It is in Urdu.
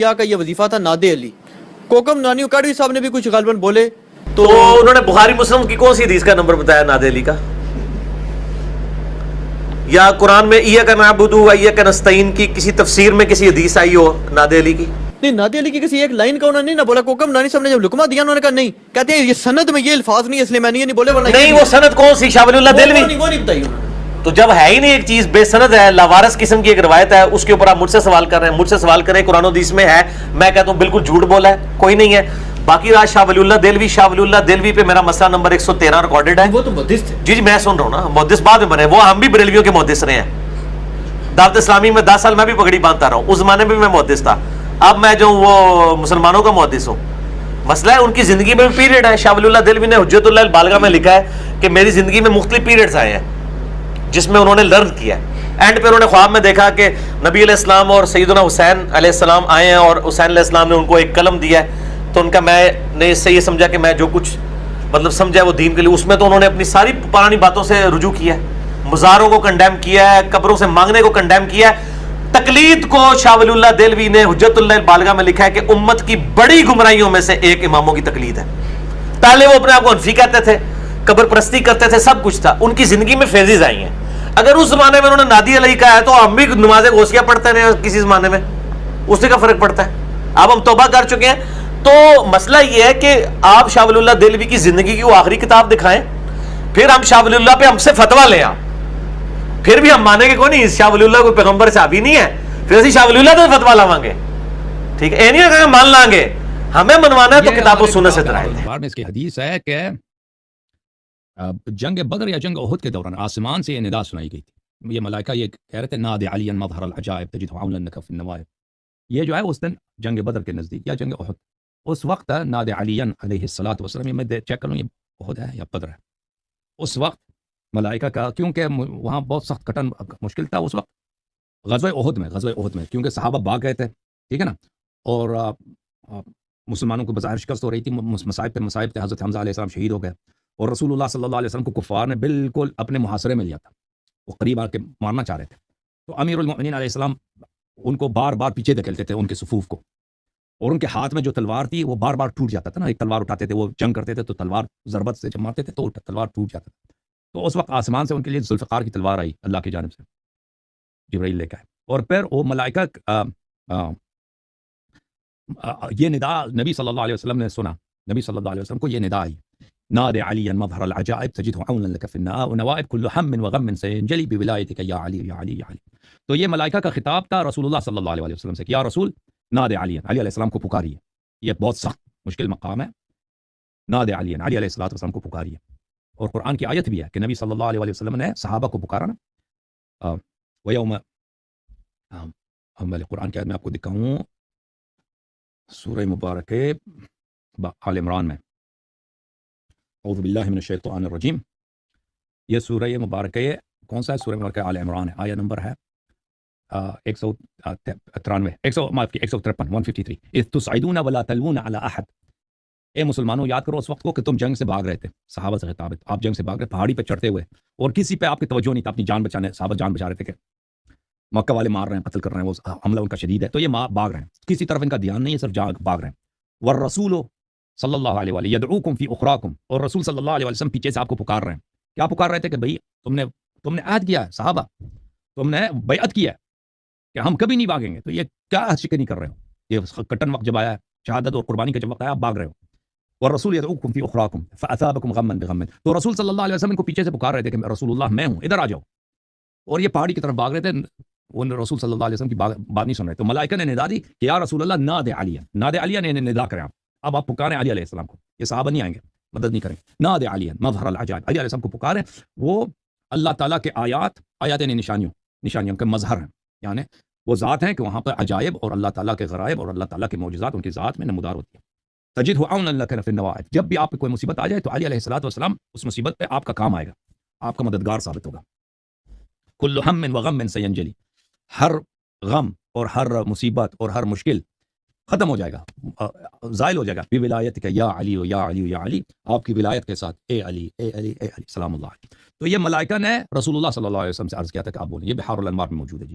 کیا کا یہ وظیفہ تھا نادے علی کوکم نانی اکاڑوی صاحب نے بھی کچھ غالباً بولے تو انہوں نے بخاری مسلم کی کون سی حدیث کا نمبر بتایا نادے علی کا؟ یا قرآن میں ایاک نعبد و ایاک نستعین کی کسی تفسیر میں کسی حدیث آئی ہو نادے علی کی؟ نہیں، نادے علی کی کسی ایک لائن کا انہوں نے نہیں نہ بولا. کوکم نانی صاحب نے جب لقمہ دیا انہوں نے کہا نہیں، کہتے ہیں یہ سند میں یہ الفاظ نہیں، اس لیے میں نے یہ نہیں بولے. نہیں، وہ سند کون سی؟ شاہ ولی اللہ دہلوی. وہ نہیں بتائی انہوں نے. تو جب ہے ہی نہیں ایک چیز، بے سند ہے، لاوارث قسم کی ایک روایت ہے، اس کے اوپر آپ مجھ سے سوال کر رہے ہیں. مجھ سے سوال کریں قرآن و حدیث میں ہے، میں کہتا ہوں بالکل جھوٹ بولا ہے، کوئی نہیں ہے. باقی رات شاہ ولی اللہ دہلوی پہ میرا مسئلہ نمبر 113 ریکارڈڈ ہے. وہ تو محدث تھے. جی میں سن رہا ہوں نا، محدث بعد میں بنے. وہ ہم بھی بریلویوں کے محدث رہے ہیں. دعوت اسلامی میں 10 سال میں بھی پگڑی باندھتا رہا ہوں، اس زمانے میں بھی میں محدث تھا. اب میں جو وہ مسلمانوں کا محدث ہوں. مسئلہ ہے ان کی زندگی میں بھی پیریڈ ہے. شاہ ولی اللہ دہلوی نے حجت اللہ البالغہ میں لکھا ہے کہ میری زندگی میں مختلف پیریڈز آئے ہیں جس میں انہوں نے لرن کیا ہے. اینڈ پہ انہوں نے خواب میں دیکھا کہ نبی علیہ السلام اور سیدنا حسین علیہ السلام آئے ہیں اور حسین علیہ السلام نے ان کو ایک قلم دیا ہے. تو ان کا میں نے اس سے یہ سمجھا کہ میں جو کچھ مطلب سمجھا وہ دین کے لیے. اس میں تو انہوں نے اپنی ساری پرانی باتوں سے رجوع کیا ہے، مزاروں کو کنڈیم کیا ہے، قبروں سے مانگنے کو کنڈیم کیا ہے. تقلید کو شاہ ولی اللہ دہلوی نے حجت اللہ البالغہ میں لکھا ہے کہ امت کی بڑی گمراہیوں میں سے ایک اماموں کی تقلید ہے. پہلے وہ اپنے آپ کو حنفی کہتے تھے، قبر پرستی کرتے تھے، سب کچھ تھا. ان کی زندگی میں فیزز آئی ہیں. اگر اس زمانے میں انہوں نے نادی علیہ کہا ہے تو ہم بھی نماز غوثیہ پڑھتے رہے کسی زمانے میں، اس سے کیا فرق پڑتا ہے؟ اب ہم توبہ کر چکے ہیں. تو مسئلہ یہ ہے کہ آپ شاہ ولی اللہ دہلوی کی زندگی کی وہ آخری کتاب دکھائیں، پھر ہم شاہ ولی اللہ پہ ہم سے فتویٰ لیں. آپ پھر بھی ہم مانیں گے کوئی نہیں، شاہ ولی اللہ کوئی پیغمبر صحابی نہیں ہے، پھر اسی شاہ ولی اللہ تو فتویٰ لاؤں گے. ٹھیک ہے، نہیں اگر مان لیں گے ہمیں منوانا ہے تو کتاب و سنت سے دلائل ہے. میں اس کی حدیث ہے کہ جنگ بدر یا جنگ احد کے دوران آسمان سے یہ ندا سنائی گئی تھی. یہ ملائکہ یہ کہہ رہے تھے نادِ علی مظہر العجائب تجد عونا لک فی النوائب. یہ جو ہے اس دن جنگ بدر کے نزدیک یا جنگ احد، اس وقت نادِ علی علیہ الصلوۃ والسلام. یہ میں چیک کروں یہ احد ہے یا بدر ہے. اس وقت ملائکہ کا، کیونکہ وہاں بہت سخت کٹن مشکل تھا اس وقت غزوہ احد میں کیونکہ صحابہ بھاگ گئے تھے، ٹھیک ہے نا، اور مسلمانوں کو بظاہر شکست ہو رہی تھی، مصائب پہ حضرت حمزہ علیہ السلام شہید ہو گئے، اور رسول اللہ صلی اللہ علیہ وسلم کو کفار نے بالکل اپنے محاصرے میں لیا تھا. وہ قریب آ کے مارنا چاہ رہے تھے. تو امیر المؤمنین علیہ السلام ان کو بار بار پیچھے دھکیلتے تھے ان کے صفوف کو، اور ان کے ہاتھ میں جو تلوار تھی وہ بار بار ٹوٹ جاتا تھا نا. ایک تلوار اٹھاتے تھے، وہ جنگ کرتے تھے تو تلوار ضربت سے جب مارتے تھے تو تلوار ٹوٹ جاتا تھا. تو اس وقت آسمان سے ان کے لیے ذوالفقار کی تلوار آئی اللہ کی جانب سے، جبرائیل لے کے آئے. اور پھر وہ ملائکہ یہ ندا نبی صلی اللہ علیہ وسلم نے سنا. نبی صلی اللہ علیہ وسلم کو یہ ندا آئی، نادِ علی مظہر العجائب تجدہ عونا لک فی النوائب کل ہم وغم سینجلی بولایتک یا علی یا علی یا علی. تو یہ ملائکہ کا خطاب تھا رسول اللہ صلی اللہ علیہ وسلم سے کہ یا رسول نادِ علی علیہ السلام کو پکاریے. یہ بہت سخت مشکل مقام ہے. نادِ علی علیہ السلام کو پکاریے. اور قرآن کی آیت بھی ہے کہ نبی صلی اللہ علیہ وسلم نے صحابہ کو پکارا نا. ویوم میں قرآن کی آیت میں آپ کو دکھاؤں، سورہ مبارک آل عمران میں، اعوذ باللہ من الشیطان الرجیم. یہ سورہ مبارک کون سا ہے؟ سورہ مبارک آل عمران ہے. آیت نمبر ہے 153 اذ تصعدون ولا تلوون علی احد. اے مسلمانوں یاد کرو اس وقت کو کہ تم جنگ سے بھاگ رہے تھے. صحابہ سے خطاب ہے، آپ جنگ سے بھاگ رہے، پہاڑی پہ چڑھتے ہوئے، اور کسی پہ آپ کی توجہ نہیں تھا، اپنی جان بچانے. صحابہ جان بچا رہے تھے کہ مکہ والے مار رہے ہیں، قتل کر رہے ہیں، وہ حملہ ان کا شدید ہے، تو یہ بھاگ رہے ہیں، کسی طرف ان کا دھیان نہیں ہے، صرف بھاگ رہے ہیں. والرسول صلی اللہ علیہ وآلہ یدعوکم فی اخراکم. اور رسول صلی اللہ علیہ وسلم پیچھے سے آپ کو پکار رہے ہیں. کیا پکار رہے تھے؟ کہ بھئی تم نے عہد کیا ہے، صحابہ تم نے بیعت کیا ہے کہ ہم کبھی نہیں بھاگیں گے، تو یہ کیا عہد شکنی کر رہے ہو؟ یہ کٹن وقت جب آیا ہے، شہادت اور قربانی کا جب وقت آیا، آپ بھاگ رہے ہو. والرسول یدعوکم فی اخراکم فاثابکم غما بغم. تو رسول صلی اللہ علیہ وسلم کو پیچھے سے پکار رہے تھے کہ رسول اللہ میں ہوں، ادھر آ جاؤ. اور یہ پہاڑی کی طرف بھاگ رہے تھے، وہ رسول صلی اللہ علیہ وسلم کی بات نہیں سن رہے. تو ملائکہ نے ندا دی کہ یا رسول اللہ نادِ علی نے ندا کریں. اب آپ پکاریں علی علیہ السلام کو. یہ صحابہ نہیں آئیں گے، مدد نہیں کریں گے. نادِ علی مظہر العجائب، علی علیہ السلام کو پکاریں. وہ اللہ تعالیٰ کے آیات یعنی نشانیوں کے مظہر ہیں، یعنی وہ ذات ہیں کہ وہاں پر عجائب اور اللہ تعالیٰ کے غرائب اور اللہ تعالیٰ کے معجزات ان کی ذات میں نمودار ہوتی ہے. تجدہ عونا لک فی النوائب. جب بھی آپ پہ کوئی مصیبت آ جائے تو علی علیہ الصلوۃ والسلام اس مصیبت پہ آپ کا کام آئے گا، آپ کا مددگار ثابت ہوگا. کل ہم وغم سینجلی. ہر غم اور ہر مصیبت اور ہر مشکل ختم ہو جائے گا، زائل ہو جائے گا. بولایتک یا علی یا علی یا علی. آپ کی ولایت کے ساتھ اے علی اے علی اے علی سلام اللہ. تو یہ ملائکہ نے رسول اللہ صلی اللہ علیہ وسلم سے عرض کیا تھا کہ آپ بولیں. یہ بحار الانوار میں موجود ہے جی.